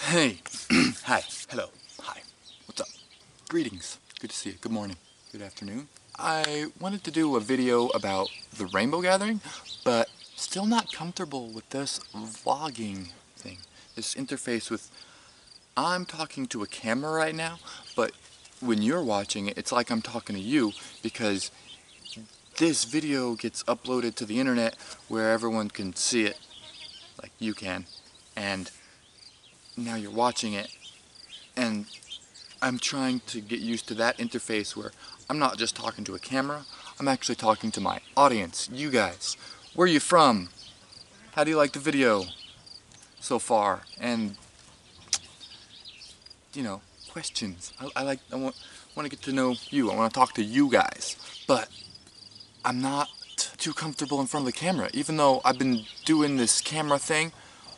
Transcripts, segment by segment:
Hey, hi, hello, hi, what's up? Greetings, good to see you, good morning, good afternoon. I wanted to do a video about the rainbow gathering, but still not comfortable with this vlogging thing. This interface with, I'm talking to a camera right now, but when you're watching it, it's like I'm talking to you because this video gets uploaded to the internet where everyone can see it, like you can, and now you're watching it, and I'm trying to get used to that interface where I'm not just talking to a camera, I'm actually talking to my audience, you guys. Where are you from? How do you like the video so far? And, you know, questions. I want to get to know you, I want to talk to you guys. But I'm not too comfortable in front of the camera, even though I've been doing this camera thing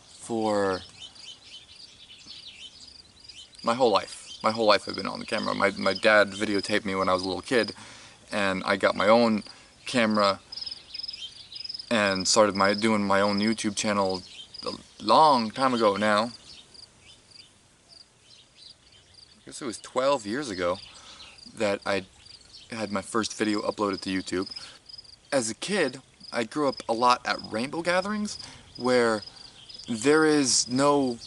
for my whole life. My whole life I've been on the camera. My dad videotaped me when I was a little kid, and I got my own camera and started doing my own YouTube channel a long time ago now. I guess it was 12 years ago that I had my first video uploaded to YouTube. As a kid, I grew up a lot at rainbow gatherings where there is no...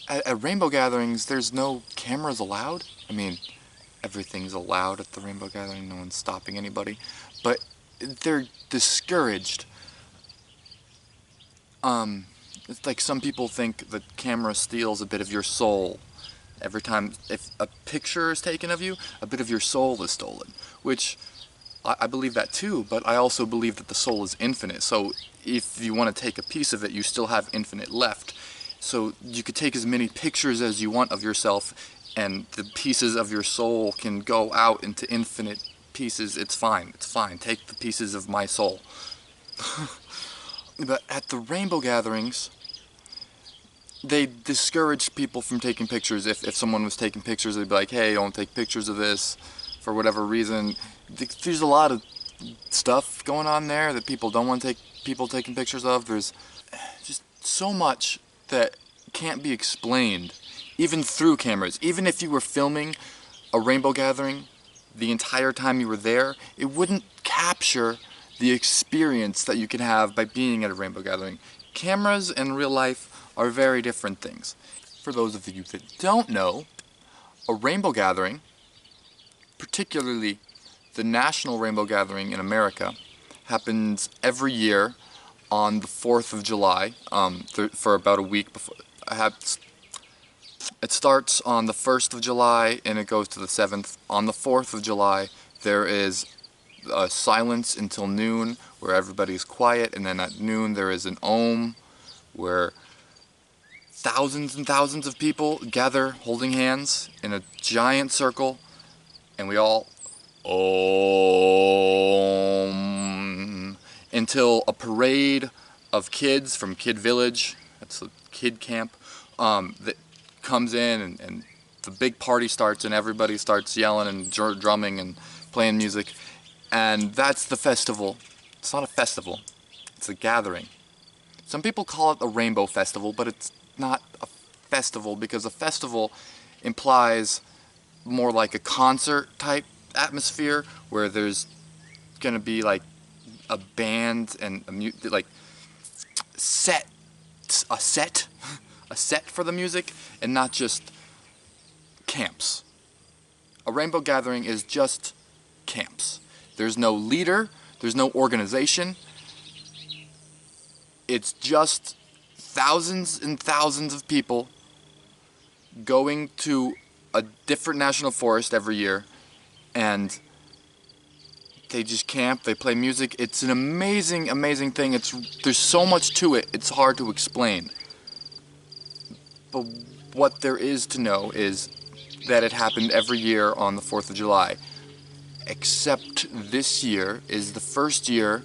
At rainbow gatherings, there's no cameras allowed. I mean, everything's allowed at the rainbow gathering, no one's stopping anybody, but they're discouraged. It's like some people think the camera steals a bit of your soul. Every time, if a picture is taken of you, a bit of your soul is stolen, which I believe that too, but I also believe that the soul is infinite, so if you want to take a piece of it, you still have infinite left. So you could take as many pictures as you want of yourself, and the pieces of your soul can go out into infinite pieces. It's fine, it's fine. Take the pieces of my soul. But at the rainbow gatherings, they discouraged people from taking pictures. If someone was taking pictures, they'd be like, hey, don't take pictures of this, for whatever reason. There's a lot of stuff going on there that people don't want people taking pictures of. There's just so much that can't be explained, even through cameras. Even if you were filming a rainbow gathering the entire time you were there, it wouldn't capture the experience that you can have by being at a rainbow gathering. Cameras and real life are very different things. For those of you that don't know, a rainbow gathering, particularly the National Rainbow Gathering in America, happens every year on the 4th of July, for about a week before. It starts on the 1st of July and it goes to the 7th. On the 4th of July, there is silence until noon, where everybody's quiet, and then at noon there is an Om, where thousands and thousands of people gather holding hands in a giant circle, and we all Om, until a parade of kids from Kid Village, that's a kid camp, that comes in, and the big party starts, and everybody starts yelling and drumming and playing music, and that's the festival. It's not a festival, it's a gathering. Some people call it a rainbow festival, but it's not a festival, because a festival implies more like a concert type atmosphere, where there's gonna be like a band and a set for the music, and not just camps. A rainbow gathering is just camps. There's no leader, there's no organization. It's just thousands and thousands of people going to a different national forest every year, and they just camp, they play music. It's an amazing, amazing thing. There's so much to it, it's hard to explain. But what there is to know is that it happened every year on the 4th of July. Except this year is the first year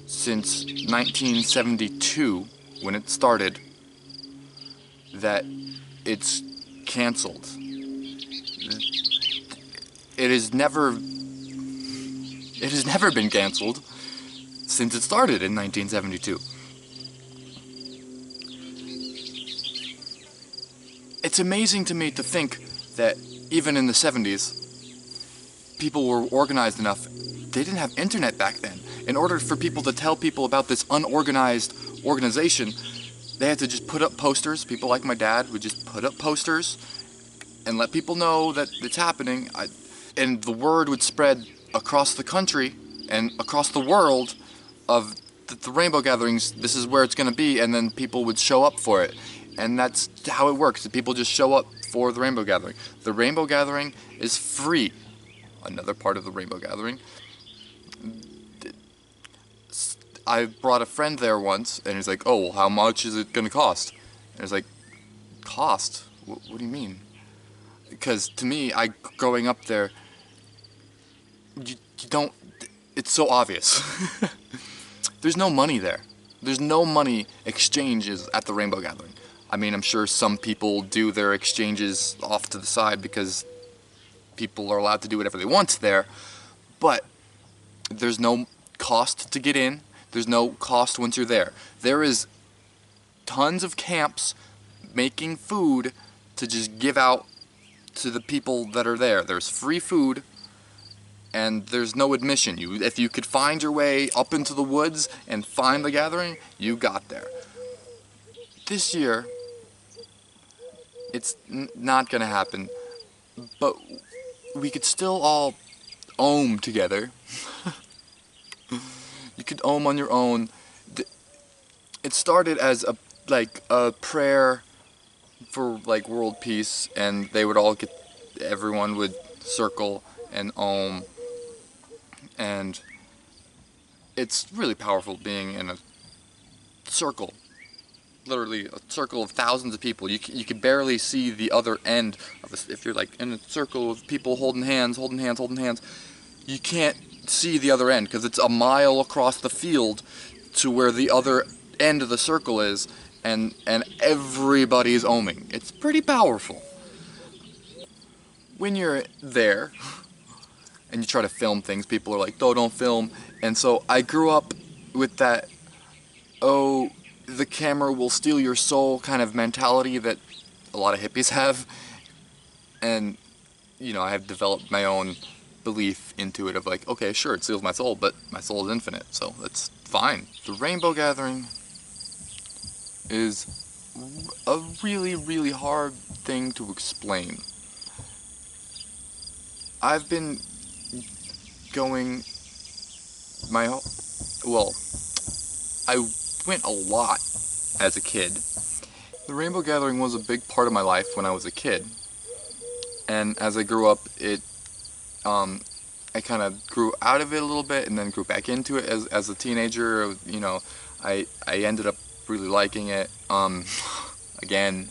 since 1972, when it started, that it's canceled. It has never been canceled since it started in 1972. It's amazing to me to think that even in the 70s, people were organized enough. They didn't have internet back then. In order for people to tell people about this unorganized organization, they had to just put up posters. People like my dad would just put up posters and let people know that it's happening. And the word would spread across the country and across the world of the rainbow gatherings. This is where it's going to be, and then people would show up for it. And that's how it works. People just show up for the rainbow gathering. The rainbow gathering is free. Another part of the rainbow gathering. I brought a friend there once, and he's like, "Oh, well, how much is it going to cost?" And I was like, "Cost? What do you mean?" Because to me, growing up there, you don't. It's so obvious. There's no money there. There's no money exchanges at the rainbow gathering. I mean, I'm sure some people do their exchanges off to the side because people are allowed to do whatever they want there, but there's no cost to get in. There's no cost once you're there. There is tons of camps making food to just give out to the people that are there. There's free food, and there's no admission. If you could find your way up into the woods and find the gathering, you got there. This year, it's not gonna happen, but we could still all ohm together. You could ohm on your own. It started as a prayer for like world peace, and they would all everyone would circle and ohm, and it's really powerful being in a circle. Literally a circle of thousands of people. You can barely see the other end of this. If you're like in a circle of people holding hands, you can't see the other end because it's a mile across the field to where the other end of the circle is, and everybody's ohming. It's pretty powerful. When you're there and you try to film things, people are like, "Oh, don't film." And so I grew up with that, oh, the camera will steal your soul kind of mentality that a lot of hippies have. And, I have developed my own belief into it of like, okay, sure, it steals my soul, but my soul is infinite, so that's fine. The rainbow gathering is a really, really hard thing to explain. I've been going I went a lot as a kid. The rainbow gathering was a big part of my life when I was a kid, and as I grew up, I kind of grew out of it a little bit and then grew back into it as a teenager. I ended up really liking it. Again,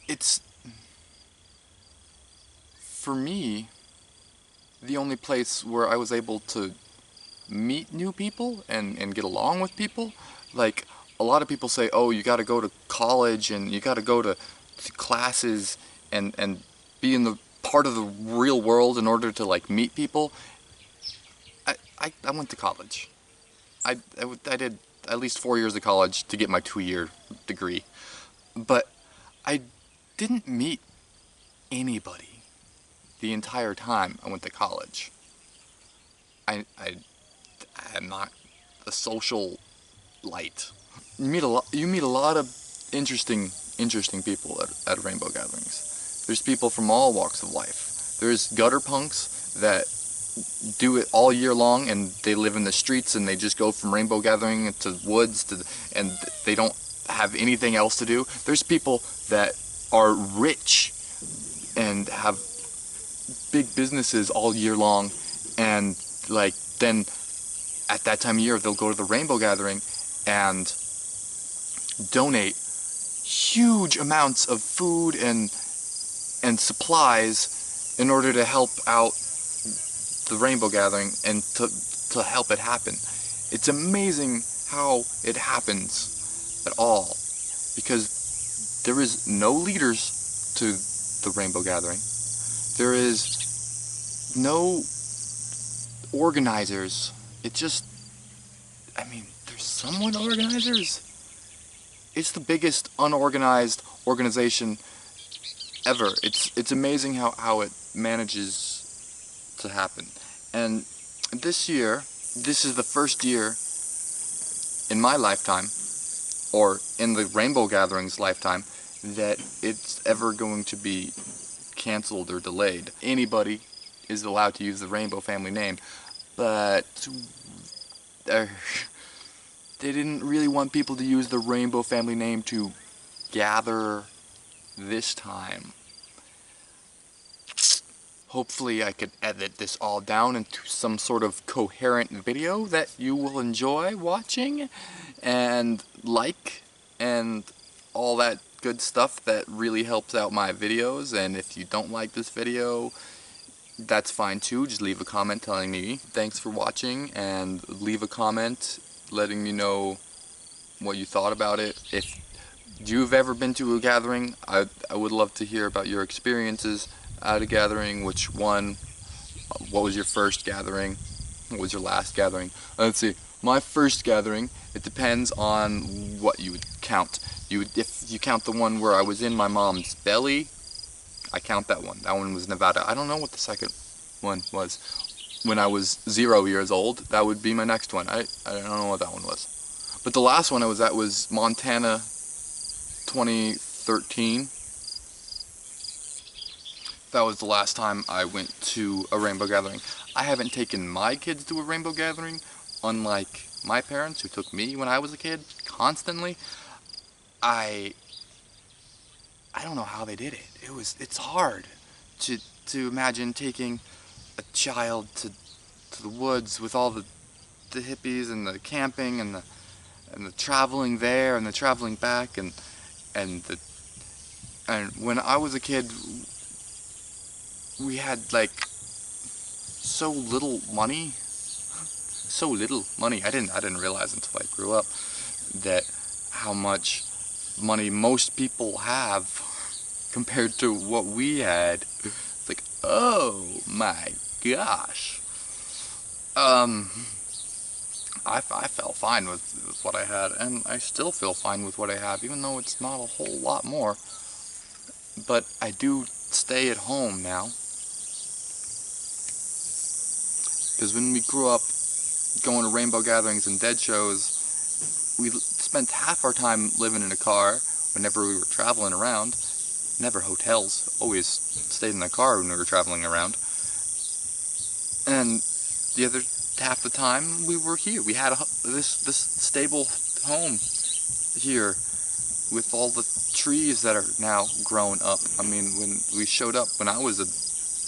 it's, for me, the only place where I was able to meet new people and get along with people. Like, a lot of people say, oh, you gotta go to college and you gotta go to classes and be in the part of the real world in order to like meet people. I went to college. I did at least 4 years of college to get my 2-year degree, but I didn't meet anybody the entire time I went to college. I'm not a social light. You meet a lot of interesting people at rainbow gatherings. There's people from all walks of life. There's gutter punks that do it all year long, and they live in the streets, and they just go from rainbow gathering to woods and they don't have anything else to do. There's people that are rich and have big businesses all year long, and like then at that time of year they'll go to the rainbow gathering and donate huge amounts of food and supplies in order to help out the rainbow gathering and to help it happen. It's amazing how it happens at all, because there is no leaders to the rainbow gathering. There is no organizers. It just, there's somewhat organizers. it's the biggest unorganized organization ever. It's amazing how it manages to happen. And this year, this is the first year in my lifetime, or in the Rainbow Gathering's lifetime, that it's ever going to be canceled or delayed. Anybody is allowed to use the Rainbow family name, but they didn't really want people to use the Rainbow family name to gather this time. Hopefully I could edit this all down into some sort of coherent video that you will enjoy watching and like and all that good stuff that really helps out my videos. And if you don't like this video, that's fine too. Just leave a comment telling me thanks for watching, and leave a comment letting me know what you thought about it. If you've ever been to a gathering, I would love to hear about your experiences at a gathering. Which one? What was your first gathering? What was your last gathering? Let's see. My first gathering, it depends on what you would count. If you count the one where I was in my mom's belly, I count that one. That one was Nevada. I don't know what the second one was. When I was 0 years old, that would be my next one. I don't know what that one was. But the last one I was at was Montana 2013. That was the last time I went to a rainbow gathering. I haven't taken my kids to a rainbow gathering, unlike my parents who took me when I was a kid constantly. I don't know how they did it. It's hard to imagine taking a child to the woods with all the hippies and the camping and the traveling there and the traveling back and when I was a kid, we had like so little money. I didn't realize until I grew up that how much money most people have compared to what we had. It's like, oh my gosh. I felt fine with what I had, and I still feel fine with what I have, even though it's not a whole lot more. But I do stay at home now, because when we grew up going to rainbow gatherings and dead shows, we spent half our time living in a car whenever we were traveling around. Never hotels, always stayed in the car when we were traveling around. And the other half the time we were here. We had this stable home here with all the trees that are now grown up. I mean, when we showed up, when I was a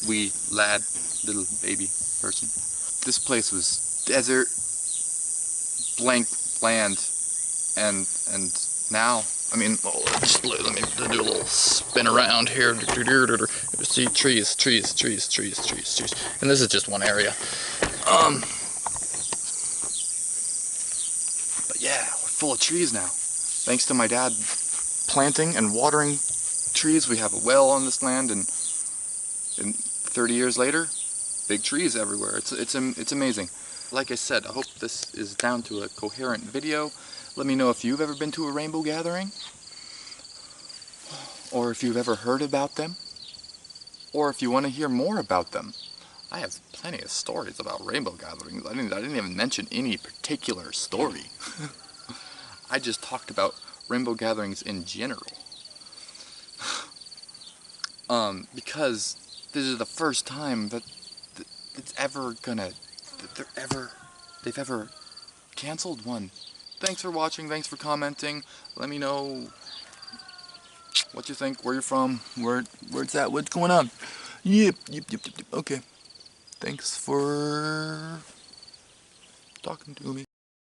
wee lad, little baby person, this place was desert, blank land, and now, I mean, let me do a little spin around here. See trees, and this is just one area. But yeah, we're full of trees now. Thanks to my dad planting and watering trees, we have a well on this land, and 30 years later, big trees everywhere. It's amazing. Like I said, I hope this is down to a coherent video. Let me know if you've ever been to a rainbow gathering, or if you've ever heard about them, or if you want to hear more about them. I have plenty of stories about rainbow gatherings. I didn't even mention any particular story. I just talked about rainbow gatherings in general. Because this is the first time that they've ever canceled one. Thanks for watching, thanks for commenting. Let me know what you think, where you're from, where it's at, what's going on. Yep. Okay. Thanks for talking to me.